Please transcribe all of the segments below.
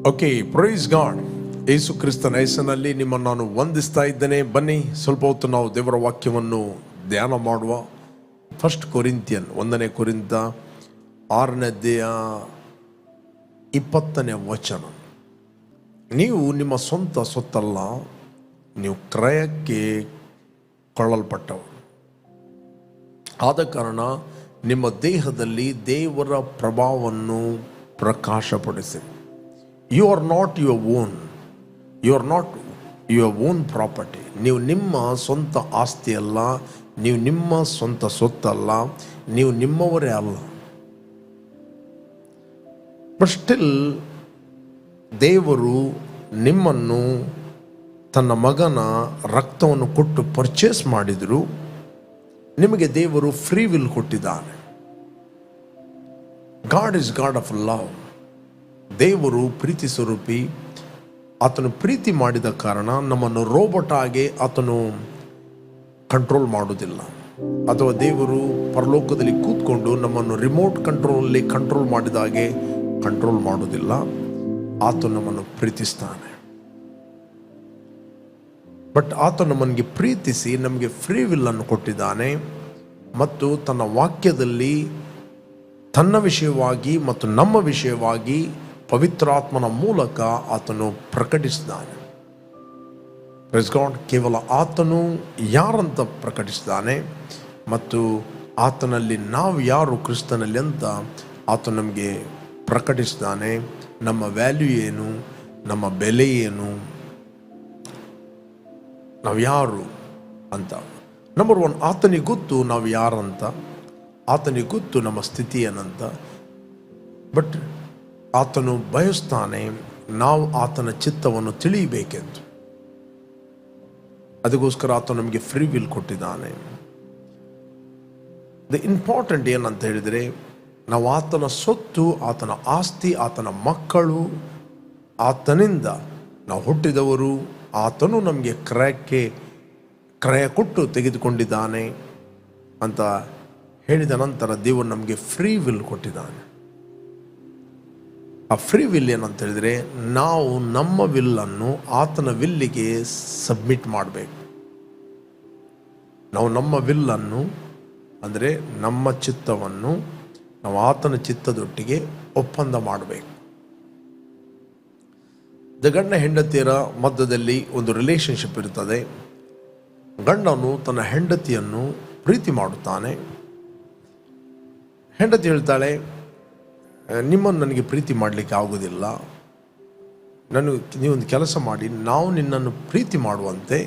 Okay, praise god. ಯೇಸು ಕ್ರಿಸ್ತನ ಹೆಸರಿನಲ್ಲಿ ನಿಮ್ಮನ್ನು ನಾನು ವಂದಿಸ್ತಾ ಇದ್ದೇನೆ. ಬನ್ನಿ ಸ್ವಲ್ಪ ಹೊತ್ತು ನಾವು ದೇವರ ವಾಕ್ಯವನ್ನು ಧ್ಯಾನ ಮಾಡುವ. 1 ಕೊರಿಂಥಿಯನ್ 1 ಕೊರಿಂಥ 6ನೇ ಅಧ್ಯಾಯ 20ನೇ ವಚನ. ನೀವು ನಿಮ್ಮ ಸ್ವಂತ ಸೊತ್ತಲ್ಲ, ನೀವು ಕ್ರಯಕ್ಕೆ ಕೊಳ್ಳಲ್ಪಟ್ಟವರು. ಆದ ಕಾರಣ ನಿಮ್ಮ ದೇಹದಲ್ಲಿ ದೇವರ ಪ್ರಭಾವವನ್ನು ಪ್ರಕಾಶಪಡಿಸಿ. You are not your own, you are not your own property. ನೀವು ನಿಮ್ಮ ಸ್ವಂತ ಆಸ್ತಿ ಅಲ್ಲ, ನೀವು ನಿಮ್ಮ ಸ್ವಂತ ಸೊತ್ತಲ್ಲ, ನೀವು ನಿಮ್ಮವರೇ ಅಲ್ಲ. ಬಟ್ ಸ್ಟಿಲ್ ದೇವರು ನಿಮ್ಮನ್ನು ತನ್ನ ಮಗನ ರಕ್ತವನ್ನು ಕೊಟ್ಟು ಪರ್ಚೇಸ್ ಮಾಡಿದರು. ನಿಮಗೆ ದೇವರು ಫ್ರೀ ವಿಲ್ ಕೊಟ್ಟಿದ್ದಾನೆ. God is god of love. ದೇವರು ಪ್ರೀತಿ ಸ್ವರೂಪಿ. ಆತನು ಪ್ರೀತಿ ಮಾಡಿದ ಕಾರಣ ನಮ್ಮನ್ನು ರೋಬೋಟ್ ಆಗಿ ಆತನು ಕಂಟ್ರೋಲ್ ಮಾಡುವುದಿಲ್ಲ. ಅಥವಾ ದೇವರು ಪರಲೋಕದಲ್ಲಿ ಕೂತ್ಕೊಂಡು ನಮ್ಮನ್ನು ರಿಮೋಟ್ ಕಂಟ್ರೋಲಲ್ಲಿ ಕಂಟ್ರೋಲ್ ಮಾಡಿದ ಹಾಗೆ ಕಂಟ್ರೋಲ್ ಮಾಡುವುದಿಲ್ಲ. ಆತನು ನಮ್ಮನ್ನು ಪ್ರೀತಿಸ್ತಾನೆ. ಬಟ್ ಆತನು ನಮಗೆ ಪ್ರೀತಿಸಿ ನಮಗೆ ಫ್ರೀ ವಿಲ್ ಅನ್ನು ಕೊಟ್ಟಿದ್ದಾನೆ. ಮತ್ತು ತನ್ನ ವಾಕ್ಯದಲ್ಲಿ ತನ್ನ ವಿಷಯವಾಗಿ ಮತ್ತು ನಮ್ಮ ವಿಷಯವಾಗಿ ಪವಿತ್ರಾತ್ಮನ ಮೂಲಕ ಆತನು ಪ್ರಕಟಿಸಿದ್ದಾನೆ. Praise God. ಕೇವಲ ಆತನು ಯಾರಂತ ಪ್ರಕಟಿಸಿದ್ದಾನೆ ಮತ್ತು ಆತನಲ್ಲಿ ನಾವು ಯಾರು ಕ್ರಿಸ್ತನಲ್ಲಿ ಅಂತ ಆತನು ನಮಗೆ ಪ್ರಕಟಿಸಿದ್ದಾನೆ. ನಮ್ಮ ವ್ಯಾಲ್ಯೂ ಏನು, ನಮ್ಮ ಬೆಲೆ ಏನು, ನಾವು ಯಾರು ಅಂತ. ನಂಬರ್ 1, ಆತನಿಗೆ ಗೊತ್ತು ನಾವು ಯಾರಂತ, ಆತನಿಗೆ ಗೊತ್ತು ನಮ್ಮ ಸ್ಥಿತಿ ಏನಂತ. ಬಟ್ ಆತನು ಬಯಸ್ತಾನೆ ನಾವು ಆತನ ಚಿತ್ತವನ್ನು ತಿಳಿಯಬೇಕೆಂದು. ಅದಕ್ಕೋಸ್ಕರ ಆತನು ನಮಗೆ ಫ್ರೀ ವಿಲ್ ಕೊಟ್ಟಿದ್ದಾನೆ. ದ ಇಂಪಾರ್ಟೆಂಟ್ ಏನಂತ ಹೇಳಿದರೆ, ನಾವು ಆತನ ಸೊತ್ತು, ಆತನ ಆಸ್ತಿ, ಆತನ ಮಕ್ಕಳು, ಆತನಿಂದ ನಾವು ಹುಟ್ಟಿದವರು. ಆತನು ನಮಗೆ ಕ್ರಯ ಕೊಟ್ಟು ತೆಗೆದುಕೊಂಡಿದ್ದಾನೆ ಅಂತ ಹೇಳಿದ ನಂತರ ದೇವರು ನಮಗೆ ಫ್ರೀ ವಿಲ್ ಕೊಟ್ಟಿದ್ದಾನೆ. ಆ ಫ್ರೀ ವಿಲ್ ಏನಂತ ಹೇಳಿದರೆ, ನಾವು ನಮ್ಮ ವಿಲ್ಲನ್ನು ಆತನ ವಿಲ್ಲಿಗೆ ಸಬ್ಮಿಟ್ ಮಾಡಬೇಕು. ನಾವು ನಮ್ಮ ವಿಲ್ಲನ್ನು ಅಂದರೆ ನಮ್ಮ ಚಿತ್ತವನ್ನು ನಾವು ಆತನ ಚಿತ್ತದೊಟ್ಟಿಗೆ ಒಪ್ಪಂದ ಮಾಡಬೇಕು. ಗಂಡ ಹೆಂಡತಿಯರ ಮಧ್ಯದಲ್ಲಿ ಒಂದು ರಿಲೇಷನ್ಶಿಪ್ ಇರ್ತದೆ. ಗಂಡನು ತನ್ನ ಹೆಂಡತಿಯನ್ನು ಪ್ರೀತಿ ಮಾಡುತ್ತಾನೆ. ಹೆಂಡತಿ ಹೇಳ್ತಾಳೆ, ನಿಮ್ಮನ್ನು ನನಗೆ ಪ್ರೀತಿ ಮಾಡಲಿಕ್ಕೆ ಆಗೋದಿಲ್ಲ, ನೀವೊಂದು ಕೆಲಸ ಮಾಡಿ, ನಾವು ನಿನ್ನನ್ನು ಪ್ರೀತಿ ಮಾಡುವಂತೆ,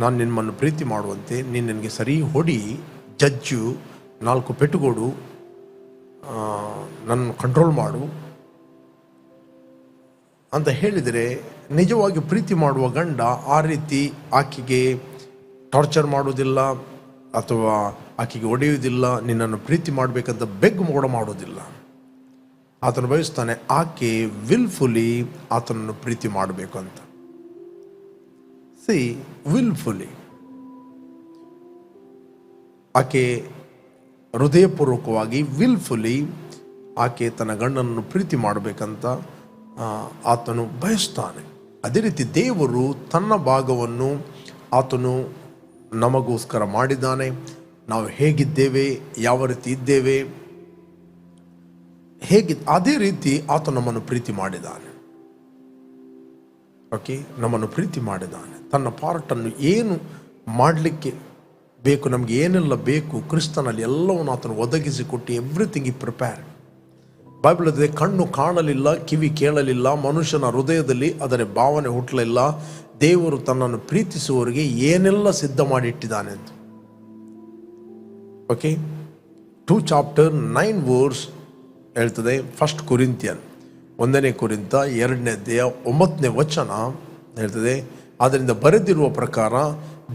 ನಾನು ನಿಮ್ಮನ್ನು ಪ್ರೀತಿ ಮಾಡುವಂತೆ ನೀನು ನನಗೆ ಸರಿ ಹೊಡಿ, ಜಜ್ಜು, 4 ಪೆಟ್ಟುಗೋಡು, ನನ್ನ ಕಂಟ್ರೋಲ್ ಮಾಡು ಅಂತ ಹೇಳಿದರೆ, ನಿಜವಾಗಿ ಪ್ರೀತಿ ಮಾಡುವ ಗಂಡ ಆ ರೀತಿ ಆಕೆಗೆ ಟಾರ್ಚರ್ ಮಾಡೋದಿಲ್ಲ ಅಥವಾ ಆಕೆಗೆ ಹೊಡೆಯುವುದಿಲ್ಲ, ನಿನ್ನನ್ನು ಪ್ರೀತಿ ಮಾಡಬೇಕಂತ ಬೆಗ್ ಮಾಡೋದಿಲ್ಲ. ಆತನು ಬಯಸ್ತಾನೆ ಆಕೆ ವಿಲ್ಫುಲಿ ಆತನನ್ನು ಪ್ರೀತಿ ಮಾಡಬೇಕು ಅಂತ. ವಿಲ್ಫುಲಿ ಆಕೆ ಹೃದಯಪೂರ್ವಕವಾಗಿ ವಿಲ್ಫುಲಿ ಆಕೆ ತನ್ನ ಗಂಡನನ್ನು ಪ್ರೀತಿ ಮಾಡಬೇಕಂತ ಆತನು ಬಯಸ್ತಾನೆ. ಅದೇ ರೀತಿ ದೇವರು ತನ್ನ ಭಾಗವನ್ನು ಆತನು ನಮಗೋಸ್ಕರ ಮಾಡಿದ್ದಾನೆ. ನಾವು ಹೇಗಿದ್ದೇವೆ, ಯಾವ ರೀತಿ ಇದ್ದೇವೆ, ಅದೇ ರೀತಿ ಆತ ನಮ್ಮನ್ನು ಪ್ರೀತಿ ಮಾಡಿದ್ದಾನೆ. ಓಕೆ, ನಮ್ಮನ್ನು ಪ್ರೀತಿ ಮಾಡಿದ್ದಾನೆ. ತನ್ನ ಪಾರ್ಟನ್ನು ಏನು ಮಾಡಲಿಕ್ಕೆ ಬೇಕು, ನಮಗೆ ಏನೆಲ್ಲ ಬೇಕು ಕ್ರಿಸ್ತನಲ್ಲಿ ಎಲ್ಲವನ್ನು ಆತನು ಒದಗಿಸಿಕೊಟ್ಟು ಎವ್ರಿಥಿಂಗ್ ಈ ಪ್ರಿಪೇರ್. ಬೈಬಲ್ ಇದೆ, ಕಣ್ಣು ಕಾಣಲಿಲ್ಲ, ಕಿವಿ ಕೇಳಲಿಲ್ಲ, ಮನುಷ್ಯನ ಹೃದಯದಲ್ಲಿ ಅದರ ಭಾವನೆ ಹುಟ್ಟಲಿಲ್ಲ, ದೇವರು ತನ್ನನ್ನು ಪ್ರೀತಿಸುವವರಿಗೆ ಏನೆಲ್ಲ ಸಿದ್ಧ ಮಾಡಿಟ್ಟಿದ್ದಾನೆ ಅಂತ. ಓಕೆ, 2 ಚಾಪ್ಟರ್ 9 ವರ್ಸ್ ಹೇಳ್ತದೆ. 1 ಕೊರಿಂಥಿಯನ್ 1 ಕೊರಿಂಥ 2ನೇ ಅಧ್ಯಾಯ 9ನೇ ವಚನ ಹೇಳ್ತದೆ, ಆದ್ದರಿಂದ ಬರೆದಿರುವ ಪ್ರಕಾರ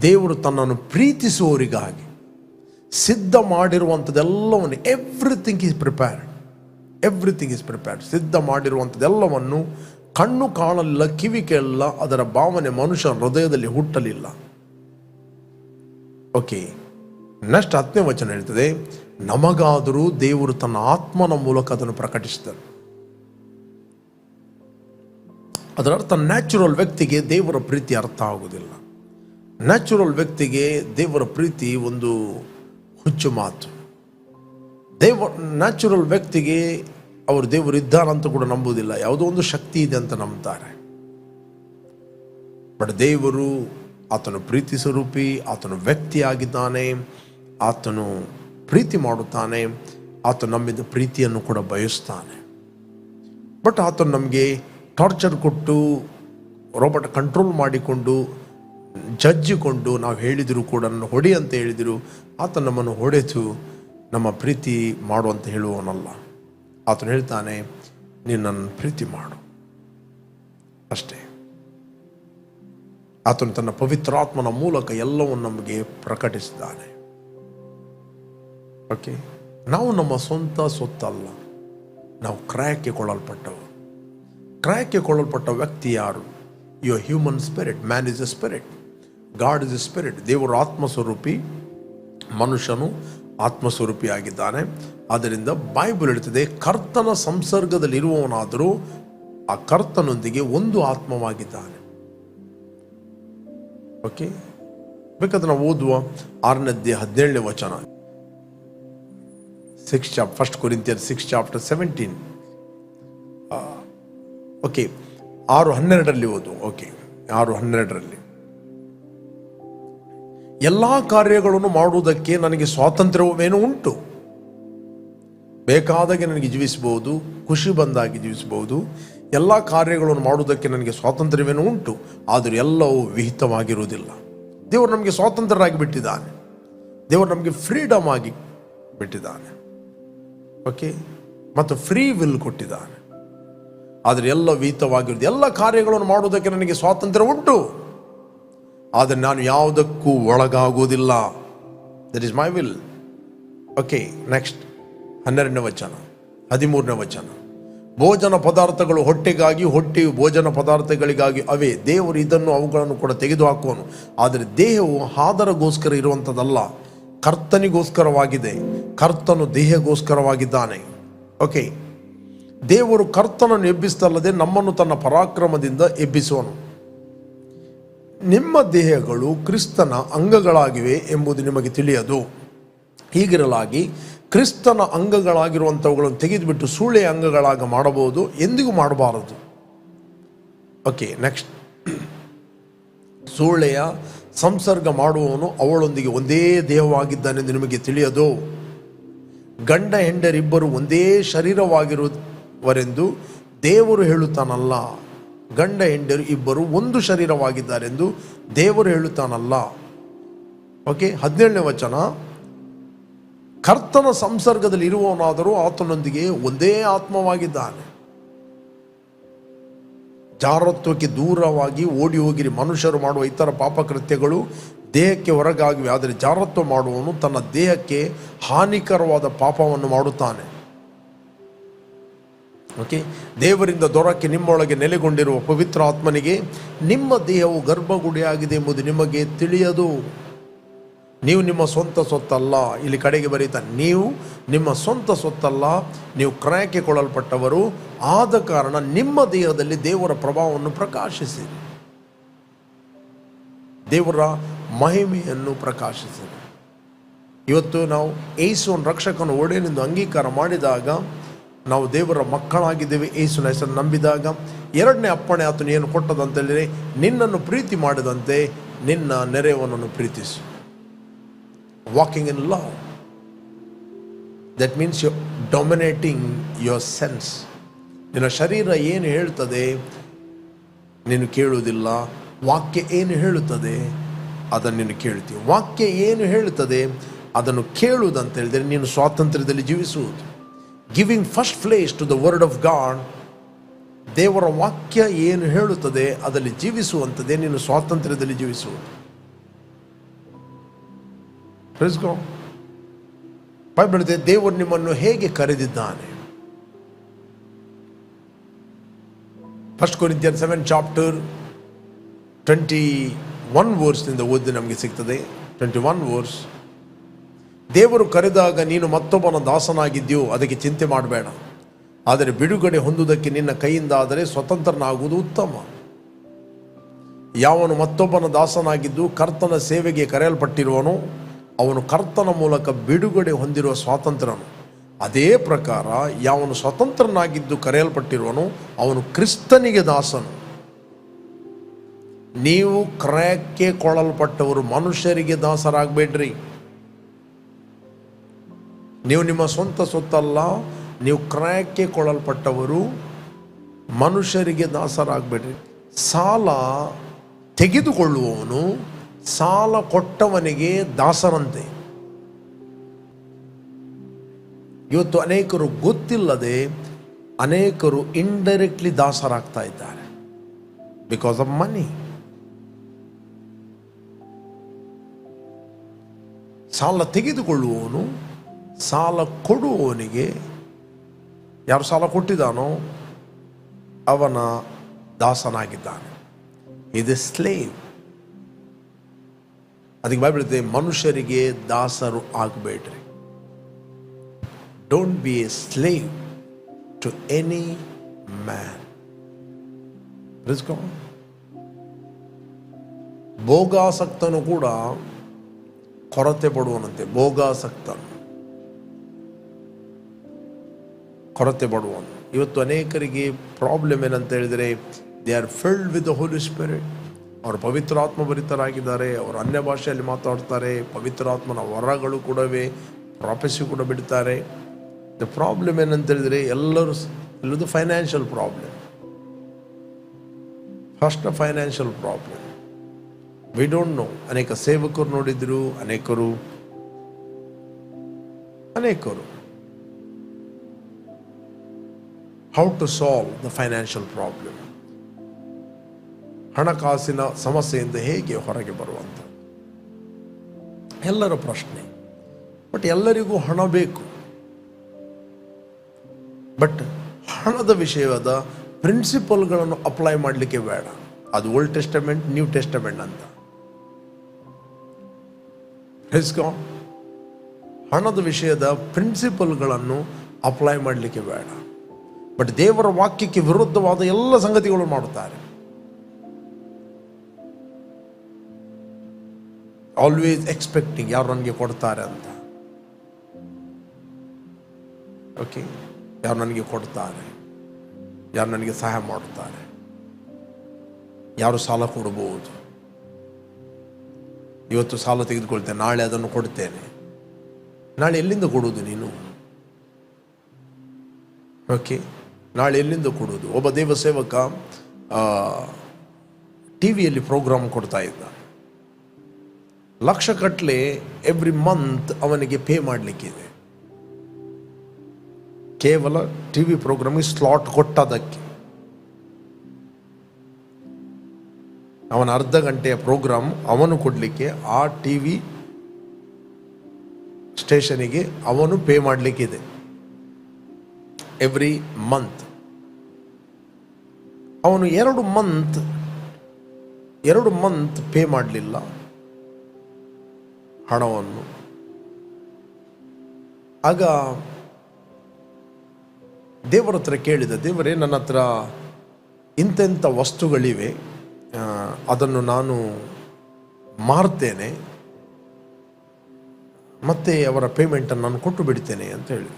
ದೇವರು ತನ್ನನ್ನು ಪ್ರೀತಿಸುವವರಿಗಾಗಿ ಸಿದ್ಧ ಮಾಡಿರುವಂಥದ್ದೆಲ್ಲವನ್ನು ಎವ್ರಿಥಿಂಗ್ ಈಸ್ ಪ್ರಿಪೇರ್ಡ್. ಸಿದ್ಧ ಮಾಡಿರುವಂಥದ್ದೆಲ್ಲವನ್ನು ಕಣ್ಣು ಕಾಣಲಿಲ್ಲ, ಕಿವಿ ಕೇಳಲಿಲ್ಲ, ಅದರ ಭಾವನೆ ಮನುಷ್ಯನ ಹೃದಯದಲ್ಲಿ ಹುಟ್ಟಲಿಲ್ಲ. ಓಕೆ, ನೆಕ್ಸ್ಟ್ 10ನೇ ವಚನ ಹೇಳ್ತದೆ, ನಮಗಾದರೂ ದೇವರು ತನ್ನ ಆತ್ಮನ ಮೂಲಕ ಅದನ್ನು ಪ್ರಕಟಿಸಿದನು. ಅದರ ಅರ್ಥ ನ್ಯಾಚುರಲ್ ವ್ಯಕ್ತಿಗೆ ದೇವರ ಪ್ರೀತಿ ಅರ್ಥ ಆಗುವುದಿಲ್ಲ. ನ್ಯಾಚುರಲ್ ವ್ಯಕ್ತಿಗೆ ದೇವರ ಪ್ರೀತಿ ಒಂದು ಹುಚ್ಚು ಮಾತು. ನ್ಯಾಚುರಲ್ ವ್ಯಕ್ತಿಗೆ ಅವರು ದೇವರು ಇದ್ದಾರಂತ ಕೂಡ ನಂಬುವುದಿಲ್ಲ, ಯಾವುದೋ ಒಂದು ಶಕ್ತಿ ಇದೆ ಅಂತ ನಂಬ್ತಾರೆ. ಬಟ್ ದೇವರು ಆತನು ಪ್ರೀತಿ ಸ್ವರೂಪಿ, ಆತನು ವ್ಯಕ್ತಿಯಾಗಿದ್ದಾನೆ, ಆತನು ಪ್ರೀತಿ ಮಾಡುತ್ತಾನೆ, ಆತನು ನಮ್ಮಿಂದ ಪ್ರೀತಿಯನ್ನು ಕೂಡ ಬಯಸ್ತಾನೆ. ಬಟ್ ಆತನು ನಮಗೆ ಟಾರ್ಚರ್ ಕೊಟ್ಟು ರೋಬೋಟ್ ಕಂಟ್ರೋಲ್ ಮಾಡಿಕೊಂಡು ಜಜ್ಜಿಕೊಂಡು ನಾವು ಹೇಳಿದರೂ ಕೂಡ ನನ್ನ ಹೊಡಿ ಅಂತ ಹೇಳಿದರು ಆತ ನಮ್ಮನ್ನು ಹೊಡೆದು ನಮ್ಮ ಪ್ರೀತಿ ಮಾಡುವಂತ ಹೇಳುವವನಲ್ಲ. ಆತನು ಹೇಳ್ತಾನೆ, ನೀನು ನನ್ನ ಪ್ರೀತಿ ಮಾಡು ಅಷ್ಟೇ. ಆತನು ತನ್ನ ಪವಿತ್ರಾತ್ಮನ ಮೂಲಕ ಎಲ್ಲವನ್ನು ನಮಗೆ ಪ್ರಕಟಿಸಿದ್ದಾನೆ. ಓಕೆ, ನಾವು ನಮ್ಮ ಸ್ವಂತ ಸೊತ್ತಲ್ಲ, ನಾವು ಕ್ರಯಕ್ಕೆ ಕೊಳ್ಳಲ್ಪಟ್ಟವು. ಕ್ರಯಕ್ಕೆ ಕೊಳ್ಳಲ್ಪಟ್ಟ ವ್ಯಕ್ತಿ ಯಾರು? Your human spirit. Man is A spirit, god is A spirit. ದೇವರು ಆತ್ಮಸ್ವರೂಪಿ, ಮನುಷ್ಯನು ಆತ್ಮಸ್ವರೂಪಿಯಾಗಿದ್ದಾನೆ. ಆದ್ದರಿಂದ ಬೈಬಲ್ ಹೇಳ್ತದೆ, ಕರ್ತನ ಸಂಸರ್ಗದಲ್ಲಿರುವವನಾದರೂ ಆ ಕರ್ತನೊಂದಿಗೆ ಒಂದು ಆತ್ಮವಾಗಿದ್ದಾನೆ. ಓಕೆ, ಬೇಕಾದ್ರೆ ನಾವು ಓದುವ 6ನೇ ಅಧ್ಯಾಯ 17ನೇ ವಚನ, 1 Corinthians 6:17. ಓಕೆ, 6:12 ಓದು. ಓಕೆ, 6:12 ಎಲ್ಲ ಕಾರ್ಯಗಳನ್ನು ಮಾಡುವುದಕ್ಕೆ ನನಗೆ ಸ್ವಾತಂತ್ರ್ಯವೇನೂ ಉಂಟು. ಬೇಕಾದಾಗೆ ನನಗೆ ಜೀವಿಸಬಹುದು, ಖುಷಿ ಬಂದಾಗಿ ಜೀವಿಸಬಹುದು. ಎಲ್ಲ ಕಾರ್ಯಗಳನ್ನು ಮಾಡುವುದಕ್ಕೆ ನನಗೆ ಸ್ವಾತಂತ್ರ್ಯವೇನೂ ಉಂಟು, ಆದರೆ ಎಲ್ಲವೂ ವಿಹಿತವಾಗಿರುವುದಿಲ್ಲ. ದೇವರು ನಮಗೆ ಸ್ವಾತಂತ್ರ್ಯರಾಗಿ ಬಿಟ್ಟಿದ್ದಾನೆ, ದೇವರು ನಮಗೆ ಫ್ರೀಡಮ್ ಆಗಿ ಬಿಟ್ಟಿದ್ದಾನೆ. ಓಕೆ, ಮತ್ತು ಫ್ರೀ ವಿಲ್ ಕೊಟ್ಟಿದ್ದಾನೆ. ಆದರೆ ಎಲ್ಲ ವಿಹಿತವಾಗಿರುವುದು. ಎಲ್ಲ ಕಾರ್ಯಗಳನ್ನು ಮಾಡುವುದಕ್ಕೆ ನನಗೆ ಸ್ವಾತಂತ್ರ್ಯ ಉಂಟು, ಆದರೆ ನಾನು ಯಾವುದಕ್ಕೂ ಒಳಗಾಗುವುದಿಲ್ಲ. That is my will. Okay, next 12ನೇ ವಚನ, 13ನೇ ವಚನ. ಭೋಜನ ಪದಾರ್ಥಗಳು ಹೊಟ್ಟೆಗಾಗಿ, ಹೊಟ್ಟೆಯು ಭೋಜನ ಪದಾರ್ಥಗಳಿಗಾಗಿ ಅವೇ. ದೇವರು ಇದನ್ನು ಅವುಗಳನ್ನು ಕೂಡ ತೆಗೆದುಹಾಕುವನು. ಆದರೆ ದೇಹವು ಆದರಗೋಸ್ಕರ ಇರುವಂಥದ್ದಲ್ಲ, ಕರ್ತನಿಗೋಸ್ಕರವಾಗಿದೆ. ಕರ್ತನು ದೇಹಗೋಸ್ಕರವಾಗಿದ್ದಾನೆ. ಓಕೆ, ದೇವರು ಕರ್ತನನ್ನು ಎಬ್ಬಿಸ್ತಲ್ಲದೆ ನಮ್ಮನ್ನು ತನ್ನ ಪರಾಕ್ರಮದಿಂದ ಎಬ್ಬಿಸುವನು. ನಿಮ್ಮ ದೇಹಗಳು ಕ್ರಿಸ್ತನ ಅಂಗಗಳಾಗಿವೆ ಎಂಬುದು ನಿಮಗೆ ತಿಳಿಯದು. ಹೀಗಿರಲಾಗಿ ಕ್ರಿಸ್ತನ ಅಂಗಗಳಾಗಿರುವಂಥವುಗಳನ್ನು ತೆಗೆದುಬಿಟ್ಟು ಸೂಳೆಯ ಅಂಗಗಳಾಗ ಮಾಡಬಹುದು, ಎಂದಿಗೂ ಮಾಡಬಾರದು. Okay, next. ಸೂಳೆಯ ಸಂಸರ್ಗ ಮಾಡುವವನು ಅವಳೊಂದಿಗೆ ಒಂದೇ ದೇಹವಾಗಿದ್ದಾನೆಂದು ನಿಮಗೆ ತಿಳಿಯದು. ಗಂಡ ಹೆಂಡರಿಬ್ಬರು ಒಂದೇ ಶರೀರವಾಗಿರುವರೆಂದು ದೇವರು ಹೇಳುತ್ತಾನಲ್ಲ. ಗಂಡ ಹೆಂಡರು ಇಬ್ಬರು ಒಂದು ಶರೀರವಾಗಿದ್ದಾರೆಂದು ದೇವರು ಹೇಳುತ್ತಾನಲ್ಲ. ಓಕೆ, 17ನೇ ವಚನ. ಕರ್ತನ ಸಂಸರ್ಗದಲ್ಲಿ ಇರುವವನಾದರೂ ಆತನೊಂದಿಗೆ ಒಂದೇ ಆತ್ಮವಾಗಿದ್ದಾನೆ. ಜಾರತ್ವಕ್ಕೆ ದೂರವಾಗಿ ಓಡಿ ಹೋಗಿರಿ. ಮನುಷ್ಯರು ಮಾಡುವ ಇತರ ಪಾಪಕೃತ್ಯಗಳು ದೇಹಕ್ಕೆ ಹೊರಗಾಗಿವೆ, ಆದರೆ ಜಾರತ್ವ ಮಾಡುವವನು ತನ್ನ ದೇಹಕ್ಕೆ ಹಾನಿಕರವಾದ ಪಾಪವನ್ನು ಮಾಡುತ್ತಾನೆ. ಓಕೆ, ದೇವರಿಂದ ದೊರಕ್ಕೆ ನಿಮ್ಮೊಳಗೆ ನೆಲೆಗೊಂಡಿರುವ ಪವಿತ್ರ ಆತ್ಮನಿಗೆ ನಿಮ್ಮ ದೇಹವು ಗರ್ಭಗುಡಿಯಾಗಿದೆ ಎಂಬುದು ನಿಮಗೆ ತಿಳಿಯದು. ನೀವು ನಿಮ್ಮ ಸ್ವಂತ ಸೊತ್ತಲ್ಲ. ಇಲ್ಲಿ ಕಡೆಗೆ ಬರೀತಾನೆ, ನೀವು ನಿಮ್ಮ ಸ್ವಂತ ಸೊತ್ತಲ್ಲ, ನೀವು ಕ್ರಯಕ್ಕೆ ಕೊಳ್ಳಲ್ಪಟ್ಟವರು. ಆದ ಕಾರಣ ನಿಮ್ಮ ದೇಹದಲ್ಲಿ ದೇವರ ಪ್ರಭಾವವನ್ನು ಪ್ರಕಾಶಿಸಿ, ದೇವರ ಮಹಿಮೆಯನ್ನು ಪ್ರಕಾಶಿಸಿ. ಇವತ್ತು ನಾವು ಯೇಸುವನ್ನು ರಕ್ಷಕನ ಒಡೆಯನೆಂದು ಅಂಗೀಕಾರ ಮಾಡಿದಾಗ ನಾವು ದೇವರ ಮಕ್ಕಳಾಗಿದ್ದೇವೆ. ಯೇಸುವಿನ ಹೆಸರನ್ನು ನಂಬಿದಾಗ 2ನೇ ಅಪ್ಪಣೆ ಆತನು ಏನು ಕೊಟ್ಟದಂತ ಹೇಳಿದರೆ, ನಿನ್ನನ್ನು ಪ್ರೀತಿ ಮಾಡಿದಂತೆ ನಿನ್ನ ನೆರೆಯವನನ್ನು ಪ್ರೀತಿಸು. Walking in love, that means you dominating your sense. ನಿನ್ನ ಶರೀರ ಏನು ಹೇಳ್ತದೆ ನೀನು ಕೇಳುವುದಿಲ್ಲ, ವಾಕ್ಯ ಏನು ಹೇಳುತ್ತದೆ ಅದನ್ನು ನೀನು ಕೇಳ್ತೀವಿ. ವಾಕ್ಯ ಏನು ಹೇಳುತ್ತದೆ ಅದನ್ನು ಕೇಳುವುದಂತ ಹೇಳಿದರೆ ನೀನು ಸ್ವಾತಂತ್ರ್ಯದಲ್ಲಿ ಜೀವಿಸುವುದು. Giving first place to the word of God. ದೇವರ ವಾಕ್ಯ ಏನು ಹೇಳುತ್ತದೆ ಅದರಲ್ಲಿ ಜೀವಿಸುವಂಥದ್ದೇ ನೀನು ಸ್ವಾತಂತ್ರ್ಯದಲ್ಲಿ ಜೀವಿಸುವುದು. ಬೈಬಲ್ ಹೇಳಿದೆ, ದೇವರು ನಿಮ್ಮನ್ನು ಹೇಗೆ ಕರೆದಿದ್ದಾನೆ. 1 Corinthians 7:21 ವರ್ಸ್ನಿಂದ ಓದಿ ನಮಗೆ ಸಿಗ್ತದೆ. 21 ವರ್ಸ್. ದೇವರು ಕರೆದಾಗ ನೀನು ಮತ್ತೊಬ್ಬನ ದಾಸನಾಗಿದ್ಯೋ ಅದಕ್ಕೆ ಚಿಂತೆ ಮಾಡಬೇಡ. ಆದರೆ ಬಿಡುಗಡೆ ಹೊಂದುವುದಕ್ಕೆ ನಿನ್ನ ಕೈಯಿಂದ ಆದರೆ ಸ್ವತಂತ್ರನಾಗುವುದು ಉತ್ತಮ. ಯಾವನು ಮತ್ತೊಬ್ಬನ ದಾಸನಾಗಿದ್ದು ಕರ್ತನ ಸೇವೆಗೆ ಕರೆಯಲ್ಪಟ್ಟಿರುವನೋ ಅವನು ಕರ್ತನ ಮೂಲಕ ಬಿಡುಗಡೆ ಹೊಂದಿರುವ ಸ್ವಾತಂತ್ರ್ಯನು. ಅದೇ ಪ್ರಕಾರ ಯಾವನು ಸ್ವತಂತ್ರನಾಗಿದ್ದು ಕರೆಯಲ್ಪಟ್ಟಿರುವನೋ ಅವನು ಕ್ರಿಸ್ತನಿಗೆ ದಾಸನು. ನೀವು ಕ್ರಯಕ್ಕೆ ಕೊಳ್ಳಲ್ಪಟ್ಟವರು, ಮನುಷ್ಯರಿಗೆ ದಾಸರಾಗಬೇಡ್ರಿ. ನೀವು ನಿಮ್ಮ ಸ್ವಂತ ಸೊತ್ತಲ್ಲ, ನೀವು ಕ್ರಯಕ್ಕೆ ಕೊಳ್ಳಲ್ಪಟ್ಟವರು, ಮನುಷ್ಯರಿಗೆ ದಾಸರಾಗಬೇಡ್ರಿ. ಸಾಲ ತೆಗೆದುಕೊಳ್ಳುವವನು ಸಾಲ ಕೊಟ್ಟವನಿಗೆ ದಾಸರಂತೆ. ಇವತ್ತು ಅನೇಕರು ಗೊತ್ತಿಲ್ಲದೆ ಅನೇಕರು ಇಂಡೈರೆಕ್ಟ್ಲಿ ದಾಸರಾಗ್ತಾ ಇದ್ದಾರೆ ಬಿಕಾಸ್ ಆಫ್ ಮನಿ. ಸಾಲ ತೆಗೆದುಕೊಳ್ಳುವವನು ಸಾಲ ಕೊಡುವವನಿಗೆ, ಯಾರು ಸಾಲ ಕೊಟ್ಟಿದ್ದಾನೋ ಅವನ ದಾಸನಾಗಿದ್ದಾನೆ. ಇದು ಸ್ಲೇವ್. ಅದಕ್ಕೆ ಬೈಬಲ್ ಹೇಳುತ್ತೆ, ಮನುಷ್ಯರಿಗೆ ದಾಸರು ಆಗಬೇಡ್ರಿ. Don't be a slave to any man. ಭೋಗಾಸಕ್ತನು ಕೂಡ ಕೊರತೆ ಪಡುವನಂತೆ. ಭೋಗಾಸಕ್ತನು ಕೊರತೆ ಪಡುವನು. ಇವತ್ತು ಅನೇಕರಿಗೆ ಪ್ರಾಬ್ಲಮ್ ಏನಂತ ಹೇಳಿದರೆ, they are filled with the Holy Spirit. ಅವರು ಪವಿತ್ರಾತ್ಮ ಭರಿತರಾಗಿದ್ದಾರೆ, ಅವರು ಅನ್ಯ ಭಾಷೆಯಲ್ಲಿ ಮಾತಾಡ್ತಾರೆ, ಪವಿತ್ರಾತ್ಮನ ವರಗಳು ಕೂಡವೇ, ಪ್ರಾಫೆಸಿ ಕೂಡ ಬಿಡ್ತಾರೆ. ದ ಪ್ರಾಬ್ಲಮ್ ಏನಂತ ಹೇಳಿದರೆ ಎಲ್ಲದು financial problem. First financial problem. We don't know. ಅನೇಕ ಸೇವಕರು ನೋಡಿದ್ರು, ಅನೇಕರು how to solve the financial problem. ಹಣಕಾಸಿನ ಸಮಸ್ಯೆಯಿಂದ ಹೇಗೆ ಹೊರಗೆ ಬರುವಂಥ ಎಲ್ಲರ ಪ್ರಶ್ನೆ. ಬಟ್ ಎಲ್ಲರಿಗೂ ಹಣ ಬೇಕು. ಬಟ್ ಹಣದ ವಿಷಯವಾದ ಪ್ರಿನ್ಸಿಪಲ್ಗಳನ್ನು ಅಪ್ಲೈ ಮಾಡಲಿಕ್ಕೆ ಬೇಡ. ಅದು ಓಲ್ಡ್ ಟೆಸ್ಟಮೆಂಟ್, ನ್ಯೂ ಟೆಸ್ಟಮೆಂಟ್ ಅಂತ. ಹಣದ ವಿಷಯದ ಪ್ರಿನ್ಸಿಪಲ್ಗಳನ್ನು ಅಪ್ಲೈ ಮಾಡಲಿಕ್ಕೆ ಬೇಡ. ಬಟ್ ದೇವರ ವಾಕ್ಯಕ್ಕೆ ವಿರುದ್ಧವಾದ ಎಲ್ಲ ಸಂಗತಿಗಳು ಮಾಡುತ್ತಾರೆ. ಆಲ್ವೇಸ್ ಎಕ್ಸ್ಪೆಕ್ಟಿಂಗ್, ಯಾರು ನನಗೆ ಕೊಡ್ತಾರೆ ಅಂತ. ಓಕೆ, ಯಾರು ನನಗೆ ಕೊಡ್ತಾರೆ, ಯಾರು ನನಗೆ ಸಹಾಯ ಮಾಡುತ್ತಾರೆ, ಯಾರು ಸಾಲ ಕೊಡಬಹುದು. ಇವತ್ತು ಸಾಲ ತೆಗೆದುಕೊಳ್ತೇನೆ, ನಾಳೆ ಅದನ್ನು ಕೊಡ್ತೇನೆ. ನಾಳೆ ಎಲ್ಲಿಂದ ಕೊಡುವುದು ನೀನು? ಓಕೆ, ನಾಳೆ ಎಲ್ಲಿಂದ ಕೊಡುವುದು? ಒಬ್ಬ ದೇವ ಸೇವಕ ಟಿವಿಯಲ್ಲಿ ಪ್ರೋಗ್ರಾಮ್ ಕೊಡ್ತಾ ಇದ್ದ. ಲಕ್ಷಗಟ್ಟಲೆ ಎವ್ರಿ ಮಂತ್ ಅವನಿಗೆ ಪೇ ಮಾಡಲಿಕ್ಕಿದೆ. ಕೇವಲ ಟಿವಿ ಪ್ರೋಗ್ರಾಮ್ಗೆ ಸ್ಲಾಟ್ ಕೊಟ್ಟದಕ್ಕೆ. ಅವನ ಅರ್ಧ ಗಂಟೆಯ ಪ್ರೋಗ್ರಾಮ್ ಅವನು ಕೊಡಲಿಕ್ಕೆ ಆ ಟಿವಿ ಸ್ಟೇಷನಿಗೆ ಅವನು ಪೇ ಮಾಡಲಿಕ್ಕಿದೆ ಎವ್ರಿ ಮಂತ್. ಅವನು ಎರಡು ಮಂತ್ ಪೇ ಮಾಡಲಿಲ್ಲ ಹಣವನ್ನು. ಆಗ ದೇವರ ಹತ್ರ ಕೇಳಿದ, ದೇವರೇ, ನನ್ನ ಹತ್ರ ಇಂತೆಂಥ ವಸ್ತುಗಳಿವೆ, ಅದನ್ನು ನಾನು ಮಾರ್ತೇನೆ, ಮತ್ತೆ ಅವರ ಪೇಮೆಂಟನ್ನು ನಾನು ಕೊಟ್ಟು ಬಿಡ್ತೇನೆ ಅಂತ ಹೇಳಿ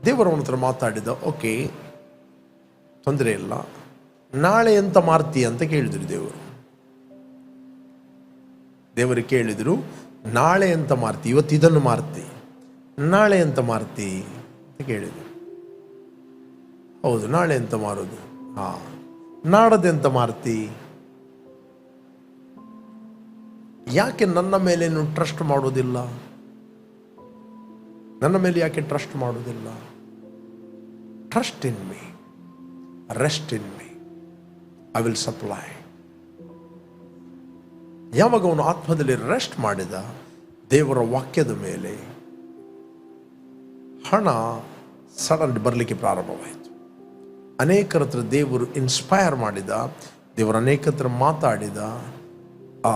ದೇವರವನ ಹತ್ರ ಮಾತಾಡಿದ. ಓಕೆ, ತೊಂದರೆ ಇಲ್ಲ, ನಾಳೆ ಎಂತ ಮಾರ್ತಿ ಅಂತ ಕೇಳಿದ್ರು ದೇವರಿಗೆ ಕೇಳಿದ್ರು, ನಾಳೆ ಎಂತ ಮಾರ್ತಿ? ಇವತ್ತು ಇದನ್ನು ಮಾರ್ತಿ, ನಾಳೆ ಎಂತ ಮಾರ್ತಿ ಅಂತ ಕೇಳಿದ್ರು. ಹೌದು, ನಾಳೆ ಎಂತ ಮಾರೋದು? ನಾಡದೆಂತ ಮಾರ್ತಿ? ಯಾಕೆ ನನ್ನ ಮೇಲೆ ನೀವು ಟ್ರಸ್ಟ್ ಮಾಡೋದಿಲ್ಲ? ನನ್ನ ಮೇಲೆ ಯಾಕೆ ಟ್ರಸ್ಟ್ ಮಾಡೋದಿಲ್ಲ? Trust in me, rest in me, I will supply. ಯಾವಾಗ ಅವನು ಆತ್ಮದಲ್ಲಿ ರೆಸ್ಟ್ ಮಾಡಿದ, ದೇವರ ವಾಕ್ಯದ ಮೇಲೆ ಹಣ ಸಡನ್ ಬರಲಿಕ್ಕೆ ಪ್ರಾರಂಭವಾಯಿತು. ಅನೇಕರ ಹತ್ರ ದೇವರು ಇನ್ಸ್ಪೈರ್ ಮಾಡಿದ, ದೇವರು ಅನೇಕ ಹತ್ರ ಮಾತಾಡಿದ. ಆ